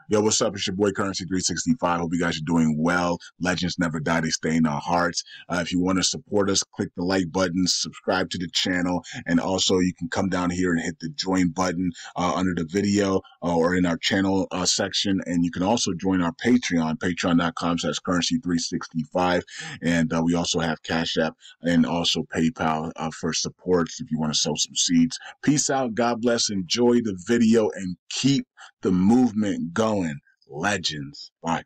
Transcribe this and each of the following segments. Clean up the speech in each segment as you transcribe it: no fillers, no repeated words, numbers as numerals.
Yo, what's up? It's your boy Currency 365. Hope you guys are doing well. Legends never die, they stay in our hearts. If you want to support us, click the like button, subscribe to the channel, and also you can come down here and hit the join button under the video or in our channel section. And you can also join our Patreon, patreon.com/currency365. And we also have Cash App and also PayPal for supports if you want to sow some seeds. Peace out. God bless. Enjoy the video and keep the movement going. Legends. Bye.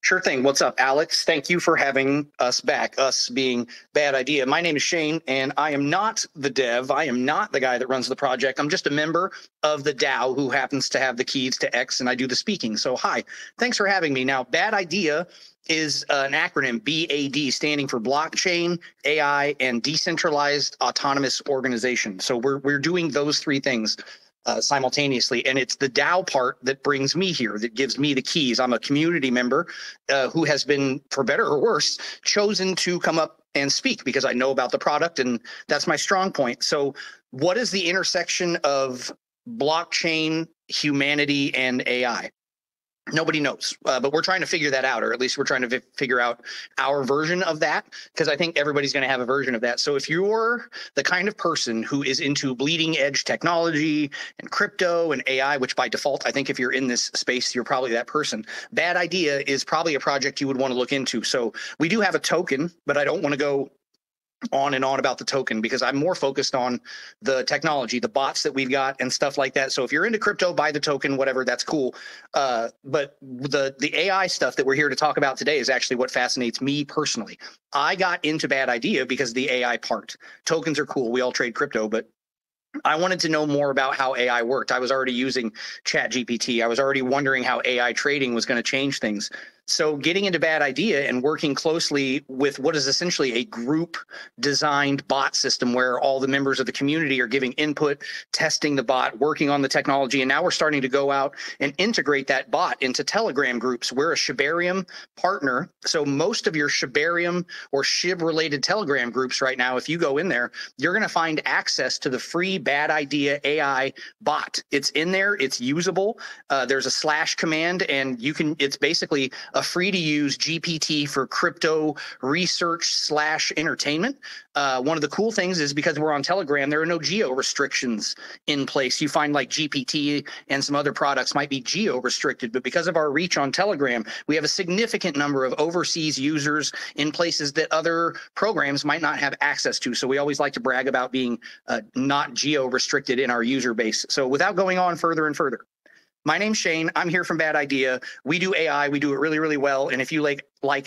Sure thing. What's up, Alex? Thank you for having us back, us being Bad Idea. My name is Shane, and I am not the dev. I am not the guy that runs the project. I'm just a member of the DAO who happens to have the keys to X, and I do the speaking. So hi, thanks for having me. Now, Bad Idea is an acronym, BAD, standing for Blockchain, AI, and Decentralized Autonomous Organization. So we're doing those three things simultaneously. And it's the DAO part that brings me here, that gives me the keys. I'm a community member who has been, for better or worse, chosen to come up and speak because I know about the product and that's my strong point. So what is the intersection of blockchain, humanity, and AI? Nobody knows, but we're trying to figure that out, or at least we're trying to figure out our version of that, because I think everybody's going to have a version of that. So if you're the kind of person who is into bleeding edge technology and crypto and AI, which by default, I think if you're in this space, you're probably that person. Bad Idea is probably a project you would want to look into. So we do have a token, but I don't want to go on and on about the token because I'm more focused on the technology, the bots that we've got and stuff like that. So if you're into crypto, buy the token, whatever, that's cool. But the AI stuff that we're here to talk about today is actually what fascinates me personally. I got into Bad Idea because of the AI part. Tokens are cool. We all trade crypto, but I wanted to know more about how AI worked. I was already using ChatGPT. I was already wondering how AI trading was going to change things. So getting into Bad Idea and working closely with what is essentially a group designed bot system where all the members of the community are giving input, testing the bot, working on the technology. And now we're starting to go out and integrate that bot into Telegram groups. We're a Shibarium partner. So most of your Shibarium or SHIB related Telegram groups right now, if you go in there, you're going to find access to the free Bad Idea AI bot. It's in there. It's usable. There's a slash command and you can, it's basically a free to use GPT for crypto research / entertainment. One of the cool things is because we're on Telegram, there are no geo restrictions in place. You find like GPT and some other products might be geo restricted, but because of our reach on Telegram, we have a significant number of overseas users in places that other programs might not have access to. So we always like to brag about being not geo restricted in our user base. So without going on further and further, my name's Shane. I'm here from Bad Idea. We do AI. We do it really, really well. And if you like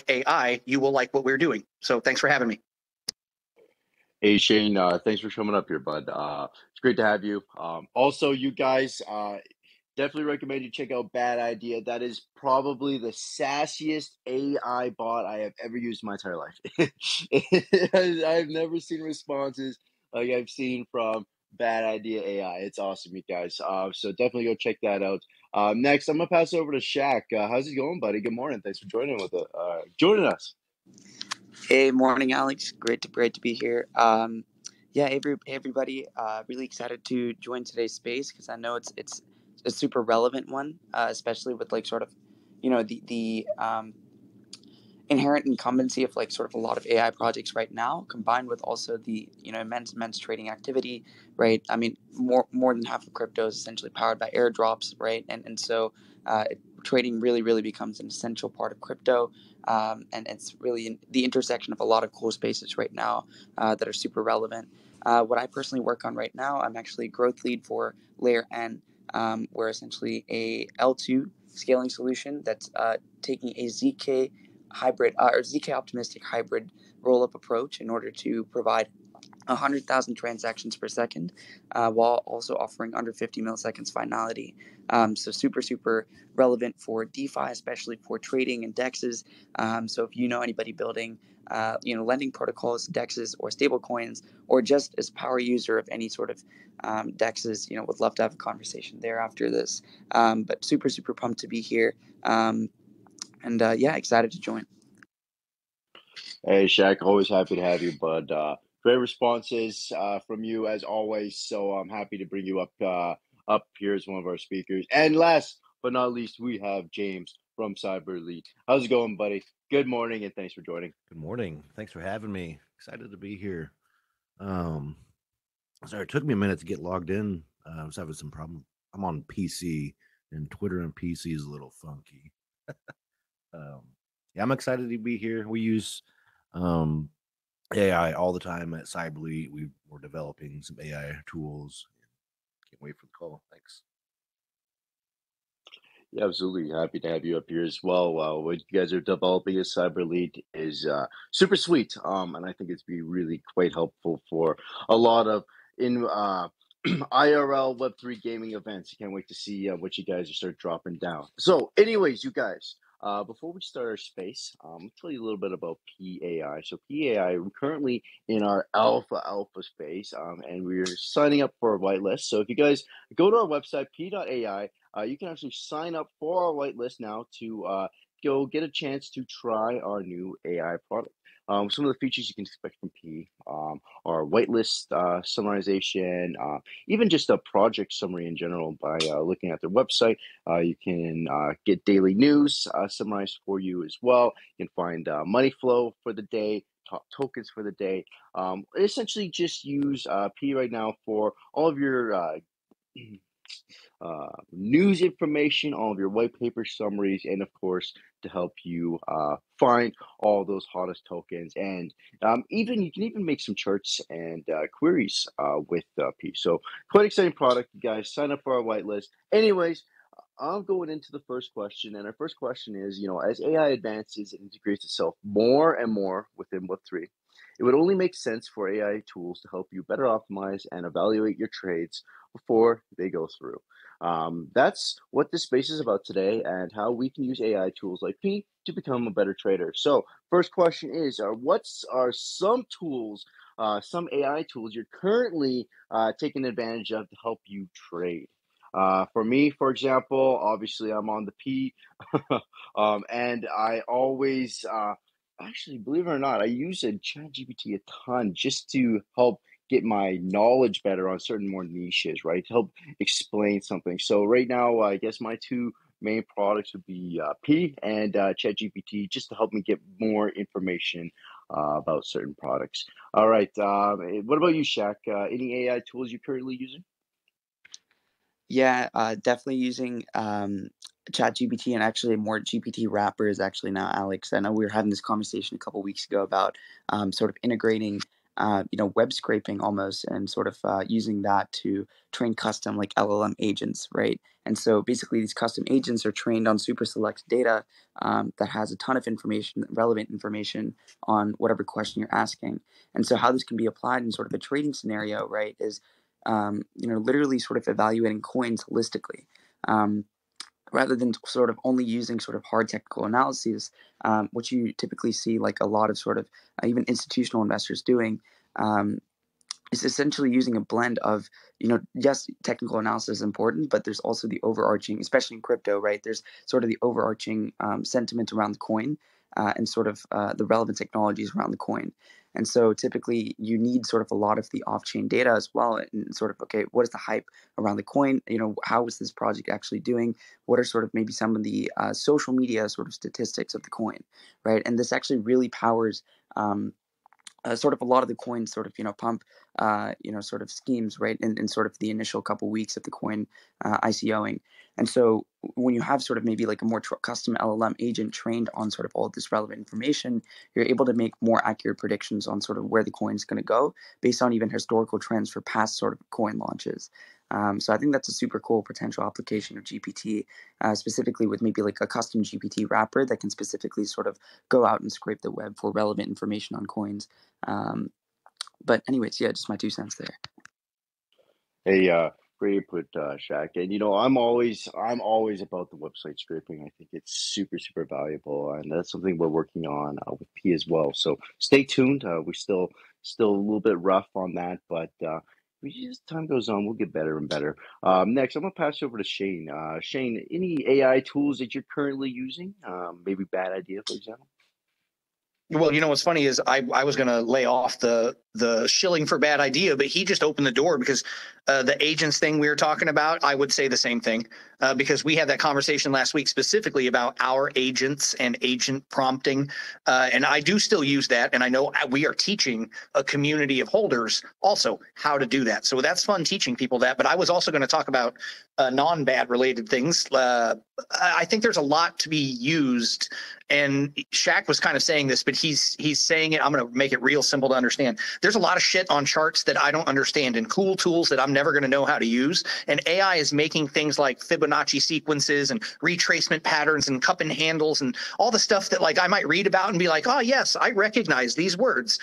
AI, you will like what we're doing. So thanks for having me. Hey, Shane. Thanks for coming up here, bud. It's great to have you. Also, you guys, definitely recommend you check out Bad Idea. That is probably the sassiest AI bot I have ever used in my entire life. I've never seen responses like I've seen from Bad Idea AI. It's awesome, you guys. So definitely go check that out. Next, I'm gonna pass it over to Shaq. How's it going, buddy? Good morning. Thanks for joining us. Hey, morning, Alex. Great to be here. Yeah, everybody, really excited to join today's space because I know it's a super relevant one, especially with like sort of, the inherent incumbency of like sort of a lot of AI projects right now, combined with also the immense trading activity, right? I mean, more than half of crypto is essentially powered by airdrops, right? And so trading really becomes an essential part of crypto, and it's really the intersection of a lot of cool spaces right now that are super relevant. What I personally work on right now, I'm actually a growth lead for Layer N. We're essentially a L2 scaling solution that's taking a ZK hybrid or ZK optimistic hybrid roll-up approach in order to provide 100,000 transactions per second, while also offering under 50 milliseconds finality. So super relevant for DeFi, especially for trading and DEXs. So if you know anybody building, lending protocols, DEXs, or stable coins, or just as power user of any sort of DEXs, would love to have a conversation there after this. But super pumped to be here. Excited to join. Hey, Shaq, always happy to have you, bud. Great responses from you as always. So I'm happy to bring you up here as one of our speakers. And last but not least, we have James from Cyber Elite. How's it going, buddy? Good morning, and thanks for joining. Good morning. Thanks for having me. Excited to be here. Sorry, it took me a minute to get logged in. I was having some problem. I'm on PC, and Twitter and PC is a little funky. Yeah, I'm excited to be here. We use AI all the time at Cyber Elite. We're developing some AI tools. Can't wait for the call. Thanks. Yeah, absolutely. Happy to have you up here as well. What you guys are developing at Cyber Elite is super sweet. And I think it's be really quite helpful for a lot of IRL Web3 gaming events. Can't wait to see what you guys are start dropping down. So, anyways, you guys, before we start our space, I'll tell you a little bit about PAI. So, PAI, we're currently in our alpha space, and we're signing up for a whitelist. So, if you guys go to our website, p.ai, you can actually sign up for our whitelist now to go get a chance to try our new AI product. Some of the features you can expect from P are whitelist summarization, even just a project summary in general by looking at their website. You can get daily news summarized for you as well. You can find money flow for the day, top tokens for the day. Essentially, just use P right now for all of your news information, all of your white paper summaries, and of course to help you find all those hottest tokens. And even you can even make some charts and queries with P. So quite exciting product, you guys. Sign up for our whitelist. Anyways, I'm going into the first question, and our first question is, as AI advances and integrates itself more and more within Web3, it would only make sense for AI tools to help you better optimize and evaluate your trades before they go through. That's what this space is about today, and how we can use AI tools like P to become a better trader. So, first question is, what are some tools, some AI tools you're currently taking advantage of to help you trade? For me, for example, obviously I'm on the P, and I always, actually, believe it or not, I use a ChatGPT a ton just to help get my knowledge better on certain more niches, right? To help explain something. So right now, I guess my two main products would be P and ChatGPT, just to help me get more information about certain products. All right. What about you, Shaq? Any AI tools you're currently using? Yeah, definitely using ChatGPT, and actually more GPT wrappers actually now, Alex. I know we were having this conversation a couple weeks ago about sort of integrating, web scraping almost, and sort of using that to train custom like LLM agents, right? And so basically, these custom agents are trained on super select data that has a ton of information, relevant information on whatever question you're asking. And so how this can be applied in sort of a trading scenario, right, is literally sort of evaluating coins holistically, rather than sort of only using sort of hard technical analyses, which you typically see like a lot of sort of even institutional investors doing. Is essentially using a blend of, yes, technical analysis is important, but there's also the overarching, especially in crypto, right? There's sort of the overarching sentiment around the coin, and sort of the relevant technologies around the coin. And so typically you need sort of a lot of the off-chain data as well, and sort of, okay, what is the hype around the coin? How is this project actually doing? What are sort of maybe some of the social media sort of statistics of the coin, right? And this actually really powers sort of a lot of the coins sort of pump sort of schemes, right, in sort of the initial couple weeks of the coin ICOing. And so when you have sort of maybe like a more custom LLM agent trained on sort of all of this relevant information, you're able to make more accurate predictions on sort of where the coin is going to go based on even historical trends for past sort of coin launches. So I think that's a super cool potential application of GPT, specifically with maybe like a custom GPT wrapper that can specifically sort of go out and scrape the web for relevant information on coins. But anyways, yeah, just my 2 cents there. Hey, great input, Shaq. And I'm always about the website scraping. I think it's super, super valuable, and that's something we're working on with P as well. So stay tuned. We're still a little bit rough on that, but as time goes on, we'll get better and better. Next, I'm gonna pass it over to Shane. Shane, any AI tools that you're currently using? Maybe Bad Idea, for example. Well, you know what's funny is I was going to lay off the shilling for Bad Idea, but he just opened the door because the agents thing we were talking about, I would say the same thing because we had that conversation last week specifically about our agents and agent prompting. And I do still use that. And I know we are teaching a community of holders also how to do that. So that's fun teaching people that. But I was also going to talk about non-bad related things. I think there's a lot to be used. And Shaq was kind of saying this, but he's saying it. I'm going to make it real simple to understand. There's a lot of shit on charts that I don't understand and cool tools that I'm never going to know how to use. And AI is making things like Fibonacci sequences and retracement patterns and cup and handles and all the stuff that like I might read about and be like, oh, yes, I recognize these words.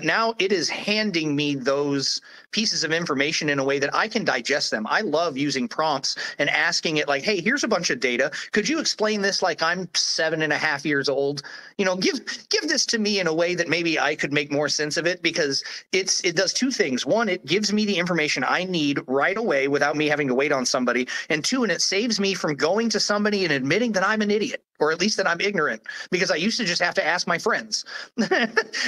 Now it is handing me those pieces of information in a way that I can digest them. I love using prompts and asking it like, hey, here's a bunch of data. Could you explain this like I'm 7.5 years old? You know, give this to me in a way that maybe I could make more sense of it, because it does two things. One, it gives me the information I need right away without me having to wait on somebody. And two, and it saves me from going to somebody and admitting that I'm an idiot, or at least that I'm ignorant, because I used to just have to ask my friends.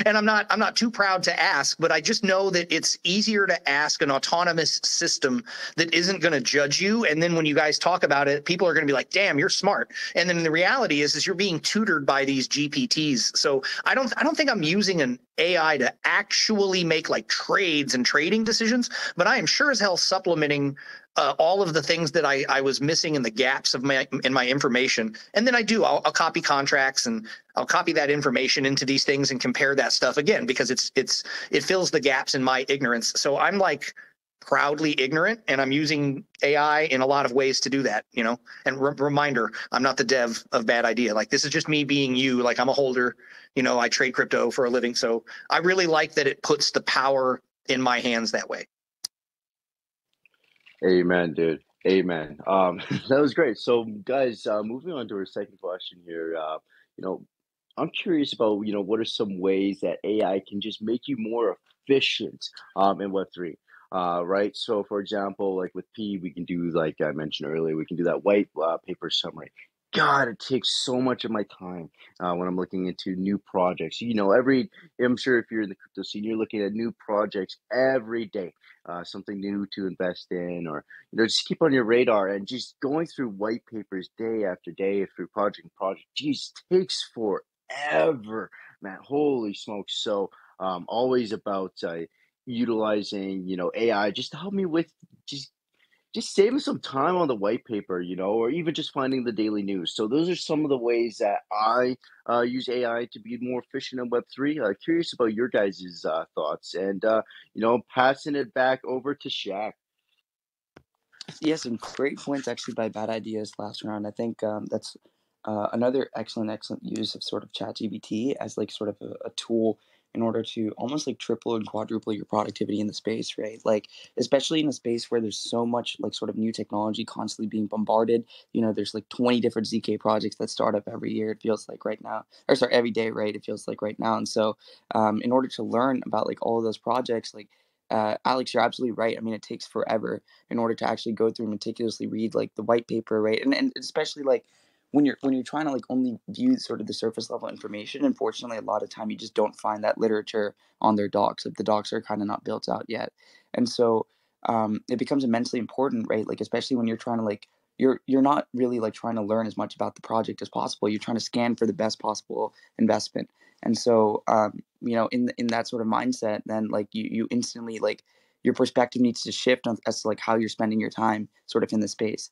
And I'm not too proud to ask, but I just know that it's easier to ask an autonomous system that isn't going to judge you. And then when you guys talk about it, people are going to be like, damn, you're smart. And then the reality is you're being tutored by these GPTs. So I don't think I'm using an AI to actually make like trades and trading decisions, but I am sure as hell supplementing all of the things that I was missing in the gaps of my information. And then I'll copy contracts and I'll copy that information into these things and compare that stuff again, because it fills the gaps in my ignorance. So I'm like proudly ignorant, and I'm using AI in a lot of ways to do that, you know. And reminder, I'm not the dev of Bad Idea. Like, this is just me being you. Like, I'm a holder, you know, I trade crypto for a living. So I really like that it puts the power in my hands that way. Amen, dude. Amen. That was great. So, guys, moving on to our second question here. You know, I'm curious about, what are some ways that AI can just make you more efficient in Web3? Right. So, for example, like with P, we can do, like I mentioned earlier, we can do that white paper summary. God, it takes so much of my time when I'm looking into new projects. I'm sure if you're in the crypto scene, you're looking at new projects every day, something new to invest in, or just keep on your radar, and just going through white papers day after day through project and project. Geez, takes forever, man. Holy smokes! So, always about utilizing AI just to help me with just saving some time on the white paper, or even just finding the daily news. So those are some of the ways that I use AI to be more efficient in Web3. Curious about your guys' thoughts, and passing it back over to Shaq. Yeah, some great points actually by Bad Ideas last round. I think that's another excellent use of sort of ChatGPT as like sort of a tool in order to almost like triple and quadruple your productivity in the space, right? Like, especially in a space where there's so much like sort of new technology constantly being bombarded. There's like 20 different ZK projects that start up every year, it feels like right now, or sorry, every day, right? It feels like right now. And so in order to learn about like all of those projects, like Alex, you're absolutely right. I mean, it takes forever in order to actually go through and meticulously read like the white paper, right? And especially like when you're trying to like only view sort of the surface level information. Unfortunately, a lot of time you just don't find that literature on their docs. Like, the docs are kind of not built out yet, and so it becomes immensely important, right? Like, especially when you're trying to like you're not really like trying to learn as much about the project as possible. You're trying to scan for the best possible investment. And so in that sort of mindset, then like you instantly like your perspective needs to shift as to like how you're spending your time sort of in the space.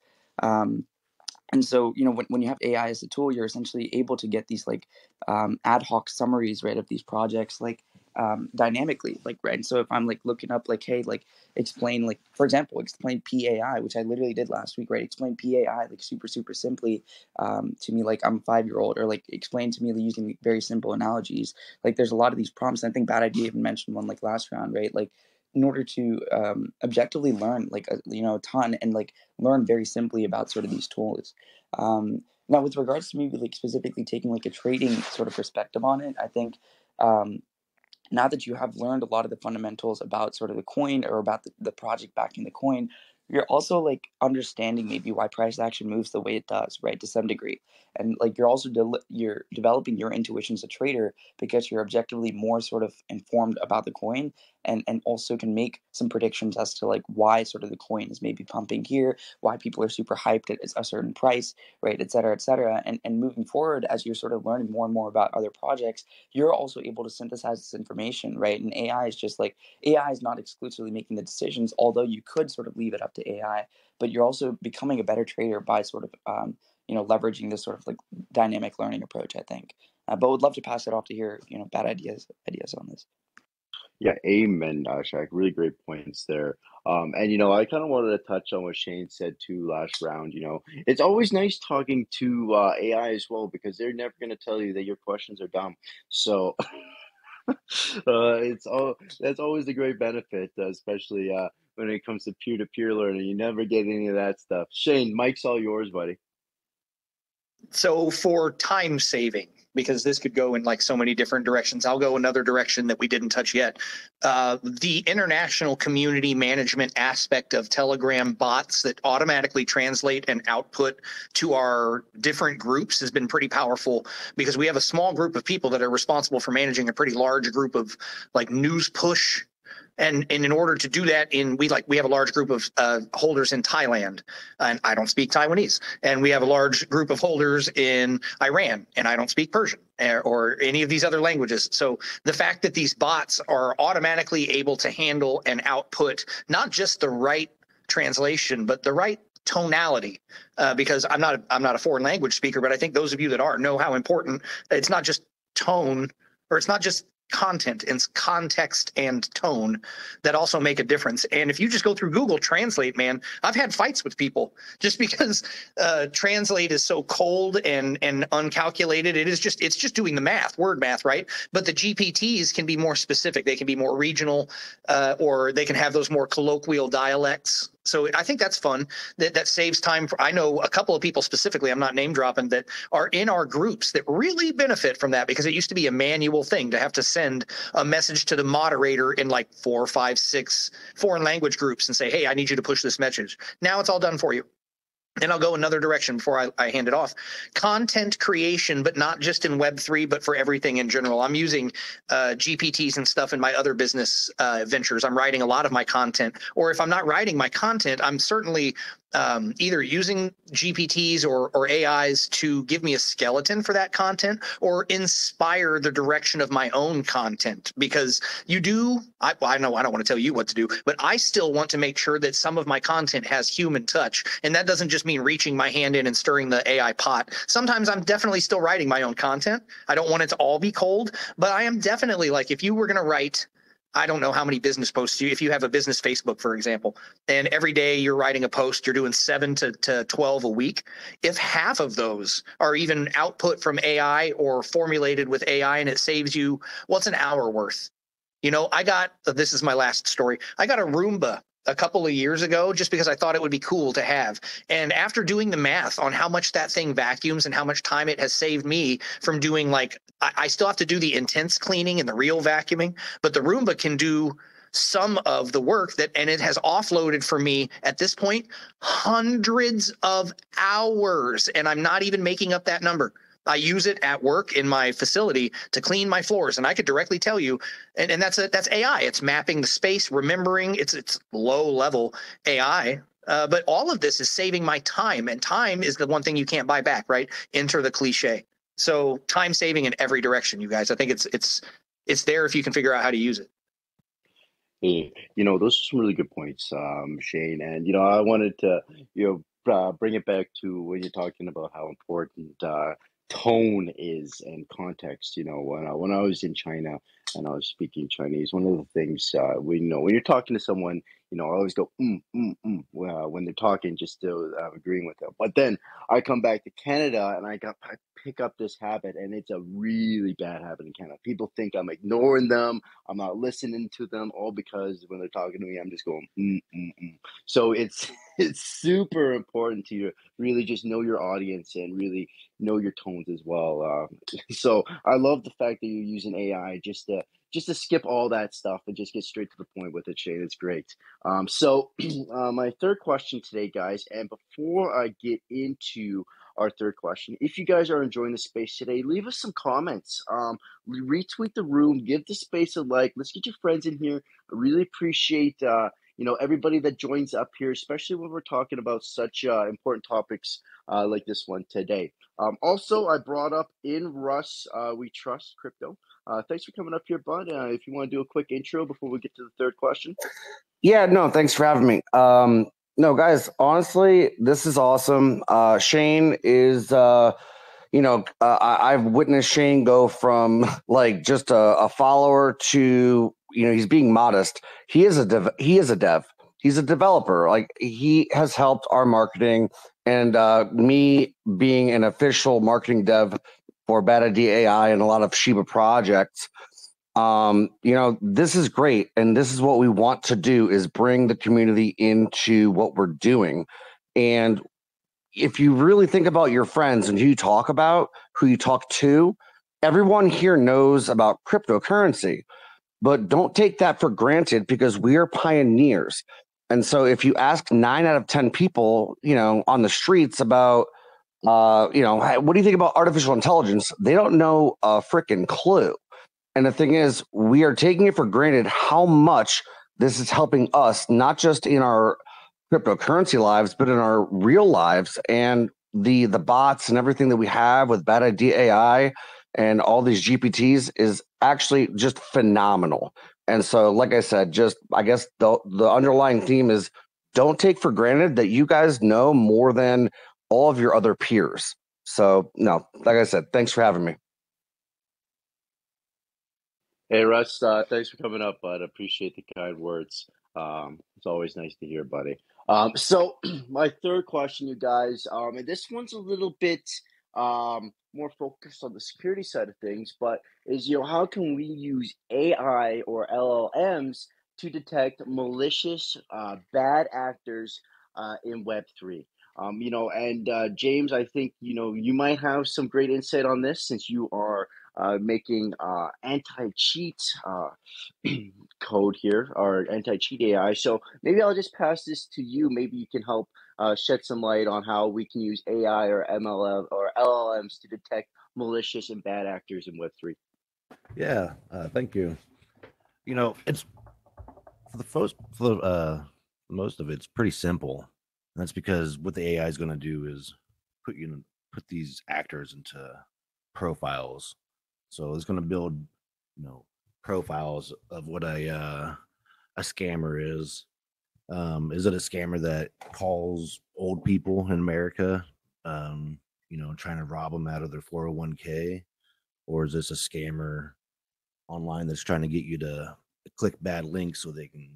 And so, when you have AI as a tool, you're essentially able to get these like ad hoc summaries, right, of these projects. Like, dynamically, like, right. And so if I'm like looking up like, hey, like explain, like, for example, explain PAI, which I literally did last week, right? Explain PAI like super simply to me, like I'm a 5-year-old, or like explain to me using very simple analogies. Like there's a lot of these prompts. I think Bad Idea even mentioned one like last round, right? Like in order to objectively learn like a ton, and like learn very simply about sort of these tools. Now with regards to maybe like specifically taking like a trading sort of perspective on it, I think um, now that you have learned a lot of the fundamentals about sort of the coin, or about the project backing the coin, you're also like understanding maybe why price action moves the way it does, right, to some degree. And like you're also you're developing your intuition as a trader, because you're objectively more sort of informed about the coin, and also can make some predictions as to like why sort of the coin is maybe pumping here, why people are super hyped at a certain price, right, et cetera, et cetera. And moving forward, as you're sort of learning more and more about other projects, you're also able to synthesize this information, right? And AI is not exclusively making the decisions, although you could sort of leave it up to AI, but you're also becoming a better trader by sort of leveraging this sort of like dynamic learning approach, I think. But would love to pass it off to hear bad ideas on this. Yeah, amen, Shaq. Really great points there. And I kind of wanted to touch on what Shane said too last round. It's always nice talking to AI as well, because they're never going to tell you that your questions are dumb. So it's all that's always a great benefit, especially when it comes to peer-to-peer learning. You never get any of that stuff. Shane, mic's all yours, buddy. So for time saving, because this could go in like so many different directions, I'll go another direction that we didn't touch yet. The international community management aspect of Telegram bots that automatically translate and output to our different groups has been pretty powerful, because we have a small group of people that are responsible for managing a pretty large group of like news push. And in order to do that, we have a large group of holders in Thailand, and I don't speak Taiwanese. And we have a large group of holders in Iran, and I don't speak Persian or any of these other languages. So the fact that these bots are automatically able to handle and output not just the right translation, but the right tonality, because I'm not a foreign language speaker, but I think those of you that are know how important it's not just tone, or it's not just content, it's context and tone that also make a difference. And if you just go through Google Translate, man, I've had fights with people just because Translate is so cold and uncalculated. It's just doing the math, word math, right? But the GPTs can be more specific. They can be more regional, or they can have those more colloquial dialects. So I think that's fun. That saves time. I know a couple of people specifically, I'm not name dropping, that are in our groups that really benefit from that, because it used to be a manual thing to have to send a message to the moderator in like 4, 5, 6 foreign language groups and say, hey, I need you to push this message. Now it's all done for you. And I'll go another direction before I hand it off. Content creation, but not just in Web3, but for everything in general. I'm using GPTs and stuff in my other business ventures. I'm writing a lot of my content. Or if I'm not writing my content, I'm certainly either using GPTs or AIs to give me a skeleton for that content, or inspire the direction of my own content. Because I know I don't want to tell you what to do, but I still want to make sure that some of my content has human touch. And that doesn't just mean reaching my hand in and stirring the AI pot. Sometimes I'm definitely still writing my own content. I don't want it to all be cold, but I am definitely, like, if you were going to write, I don't know how many business posts if you have a business Facebook, for example, and every day you're writing a post, you're doing 7 to 12 a week. If half of those are even output from AI or formulated with AI, and it saves you, what's an hour worth? This is my last story. I got a Roomba a couple of years ago just because I thought it would be cool to have. And after doing the math on how much that thing vacuums and how much time it has saved me from doing, like, I still have to do the intense cleaning and the real vacuuming, but the Roomba can do some of the work and it has offloaded for me at this point hundreds of hours. And I'm not even making up that number. I use it at work in my facility to clean my floors, and I could directly tell you, and that's AI. It's mapping the space, remembering. It's low level AI, but all of this is saving my time, and time is the one thing you can't buy back, right? Enter the cliche. So time saving in every direction, you guys. I think it's there if you can figure out how to use it. Hey, those are some really good points, Shane. And I wanted to, bring it back to when you're talking about how important tone is and context. When I was in China, and I was speaking Chinese. One of the things we know when you're talking to someone, I always go when they're talking, just to agreeing with them. But then I come back to Canada and I pick up this habit, and it's a really bad habit in Canada. People think I'm ignoring them, I'm not listening to them, all because when they're talking to me, I'm just going So it's it's super important to really just know your audience and really know your tones as well. So I love the fact that you're using AI just to skip all that stuff and just get straight to the point with it, Shane. It's great. So my third question today, guys, and before I get into our third question, if you guys are enjoying the space today, leave us some comments. Retweet the room, give the space a like. Let's get your friends in here. I really appreciate everybody that joins up here, especially when we're talking about such important topics like this one today. Also, I brought up in Russ, we trust crypto. Thanks for coming up here, bud. If you want to do a quick intro before we get to the third question. Yeah, no, thanks for having me. No, guys, honestly, this is awesome. Shane is, I've witnessed Shane go from like just a follower to, he's being modest. He is a dev. He's a developer. Like he has helped our marketing, and me being an official marketing dev for Bad Idea AI and a lot of Shiba projects. This is great, and this is what we want to do, is bring the community into what we're doing. And if you really think about your friends and who you talk to, everyone here knows about cryptocurrency, but don't take that for granted, because we are pioneers. And so if you ask 9 out of 10 people, on the streets about, what do you think about artificial intelligence? They don't know a freaking clue. And the thing is, we are taking it for granted how much this is helping us, not just in our cryptocurrency lives, but in our real lives. And the bots and everything that we have with Bad Idea AI and all these GPTs is actually just phenomenal. And so, like I said, I guess the underlying theme is, don't take for granted that you guys know more than all of your other peers. So, no, like I said, thanks for having me. Hey, Russ, thanks for coming up, bud. Appreciate the kind words. It's always nice to hear, buddy. So my third question, you guys, and this one's a little bit more focused on the security side of things, but is, how can we use AI or LLMs to detect malicious, bad actors in Web3? James, I think, you might have some great insight on this, since you are making anti-cheat code here, or anti-cheat AI. So maybe I'll just pass this to you. Maybe you can help shed some light on how we can use AI or MLM or LLMs to detect malicious and bad actors in Web3. Yeah, thank you. It's for most of it's pretty simple. And that's because what the AI is going to do is put these actors into profiles. So it's going to build, profiles of what a scammer is. Is it a scammer that calls old people in America, trying to rob them out of their 401k? Or is this a scammer online that's trying to get you to click bad links so they can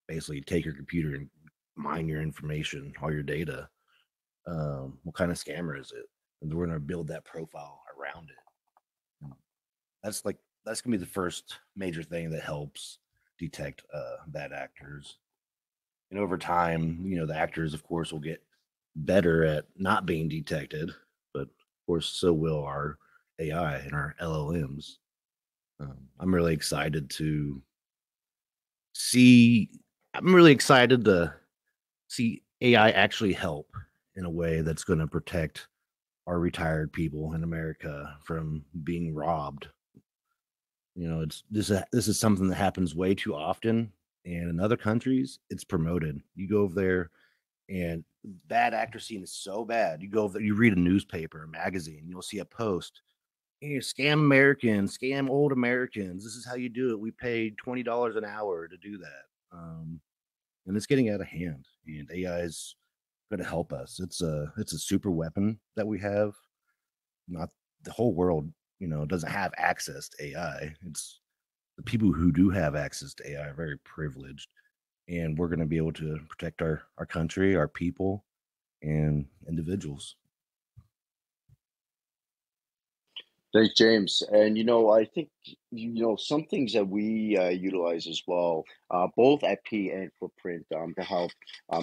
basically take your computer and mine your information, all your data? What kind of scammer is it? And we're going to build that profile around it. That's gonna be the first major thing that helps detect bad actors. And over time, the actors, of course, will get better at not being detected, but of course, so will our AI and our LLMs. I'm really excited to see. I'm really excited to see AI actually help in a way that's going to protect our retired people in America from being robbed. This is something that happens way too often, and in other countries, it's promoted. You go over there, and bad actor scene is so bad. You go over there, you read a newspaper, a magazine, you'll see a post. Hey, scam Americans, scam old Americans. This is how you do it. We paid $20 an hour to do that, and it's getting out of hand. And AI is going to help us. It's a super weapon that we have. Not the whole world doesn't have access to AI. It's the people who do have access to AI are very privileged, and we're going to be able to protect our country, our people, and individuals. Thanks, James. And I think some things that we utilize as well, both at P and Footprint, to help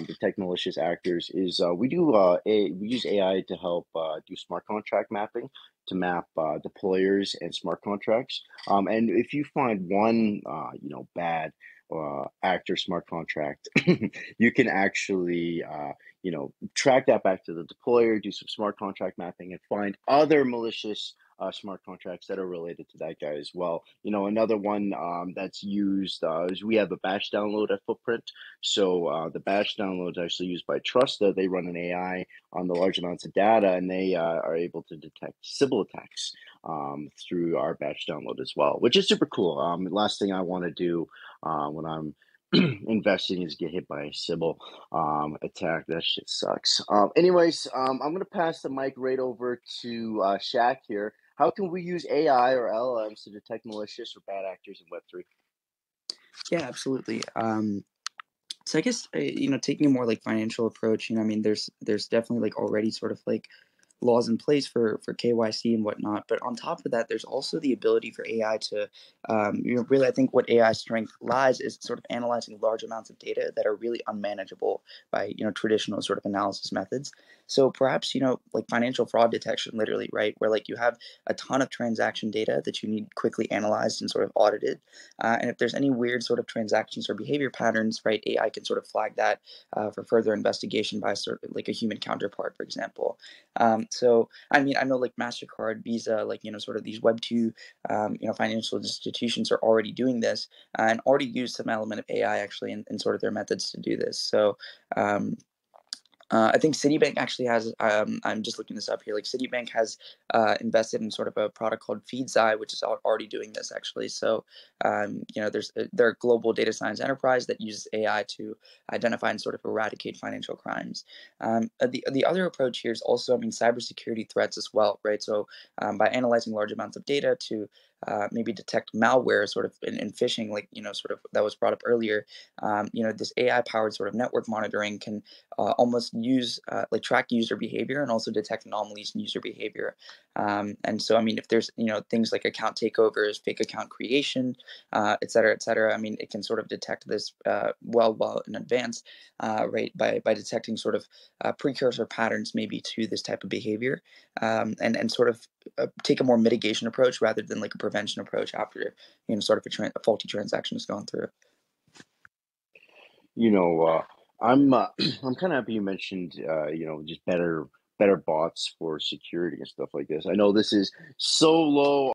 detect malicious actors is we use AI to help do smart contract mapping to map deployers and smart contracts. And if you find one bad actor smart contract, you can actually track that back to the deployer, do some smart contract mapping, and find other malicious smart contracts that are related to that guy as well. Another one that's used is we have a batch download at Footprint. So the batch download is actually used by Trusta. They run an AI on the large amounts of data, and they are able to detect Sybil attacks through our batch download as well, which is super cool. Last thing I want to do when I'm investing is get hit by a Sybil attack. That shit sucks. Anyways, I'm gonna pass the mic right over to Shaq here. How can we use AI or LLMs to detect malicious or bad actors in Web3? Yeah, absolutely. So I guess taking a more like financial approach. I mean, there's definitely like already sort of like laws in place for KYC and whatnot. But on top of that, there's also the ability for AI to, really, I think what AI strength lies is sort of analyzing large amounts of data that are really unmanageable by traditional sort of analysis methods. So perhaps like financial fraud detection, literally, right, where like you have a ton of transaction data that you need quickly analyzed and sort of audited, and if there's any weird sort of transactions or behavior patterns, right, AI can sort of flag that for further investigation by sort of like a human counterpart, for example. So, I mean, I know like MasterCard, Visa, like, sort of these Web2, financial institutions are already doing this and already use some element of AI actually in sort of their methods to do this. So, I think Citibank actually has. I'm just looking this up here. Like Citibank has invested in sort of a product called FeedZai, which is already doing this actually. So, they're a global data science enterprise that uses AI to identify and sort of eradicate financial crimes. The other approach here is also, I mean, cybersecurity threats as well, right? So, by analyzing large amounts of data to maybe detect malware, sort of in phishing, like sort of that was brought up earlier. This AI-powered sort of network monitoring can almost use like track user behavior and also detect anomalies in user behavior. And so, I mean, if there's things like account takeovers, fake account creation, et cetera, et cetera. I mean, it can sort of detect this well in advance, right? By detecting sort of precursor patterns maybe to this type of behavior, and sort of take a more mitigation approach rather than like a prevention approach after sort of a faulty transaction has gone through. You know, I'm I'm kind of happy you mentioned just better bots for security and stuff like this. I know this is so low